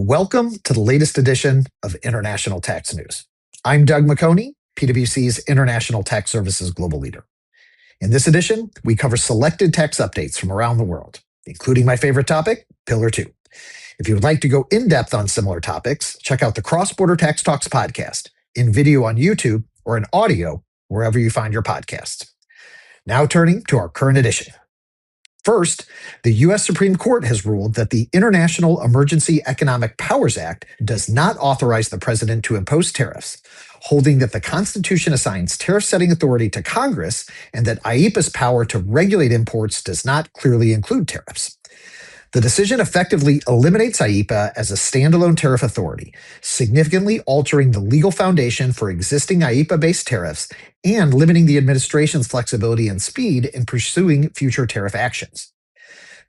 Welcome to the latest edition of International Tax News. I'm Doug McHoney, PwC's International Tax Services Global Leader. In this edition, we cover selected tax updates from around the world, including my favorite topic, Pillar 2. If you would like to go in-depth on similar topics, check out the Cross-Border Tax Talks podcast, in video on YouTube or in audio wherever you find your podcasts. Now turning to our current edition. First, the U.S. Supreme Court has ruled that the International Emergency Economic Powers Act does not authorize the president to impose tariffs, holding that the Constitution assigns tariff-setting authority to Congress and that IEEPA's power to regulate imports does not clearly include tariffs. The decision effectively eliminates IEEPA as a standalone tariff authority, significantly altering the legal foundation for existing IEEPA-based tariffs and limiting the administration's flexibility and speed in pursuing future tariff actions.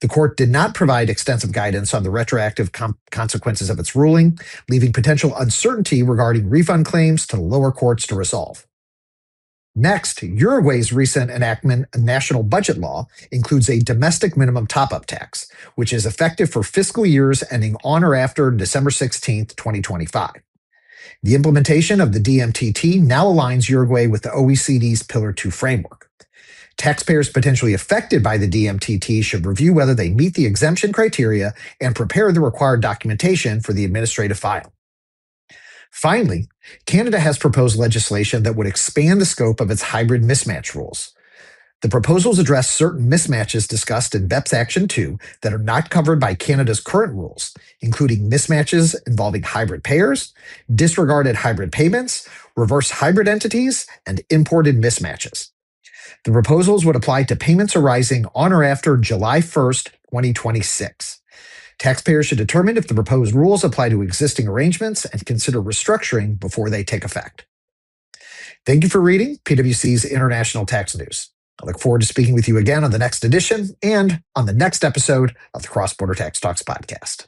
The court did not provide extensive guidance on the retroactive consequences of its ruling, leaving potential uncertainty regarding refund claims to the lower courts to resolve. Next, Uruguay's recent enactment, a national budget law, includes a domestic minimum top-up tax, which is effective for fiscal years ending on or after December 16, 2025. The implementation of the DMTT now aligns Uruguay with the OECD's Pillar 2 framework. Taxpayers potentially affected by the DMTT should review whether they meet the exemption criteria and prepare the required documentation for the administrative file. Finally, Canada has proposed legislation that would expand the scope of its hybrid mismatch rules. The proposals address certain mismatches discussed in BEPS Action 2 that are not covered by Canada's current rules, including mismatches involving hybrid payers, disregarded hybrid payments, reverse hybrid entities, and imported mismatches. The proposals would apply to payments arising on or after July 1st, 2026. Taxpayers should determine if the proposed rules apply to existing arrangements and consider restructuring before they take effect. Thank you for reading PwC's International Tax News. I look forward to speaking with you again on the next edition and on the next episode of the Cross-Border Tax Talks podcast.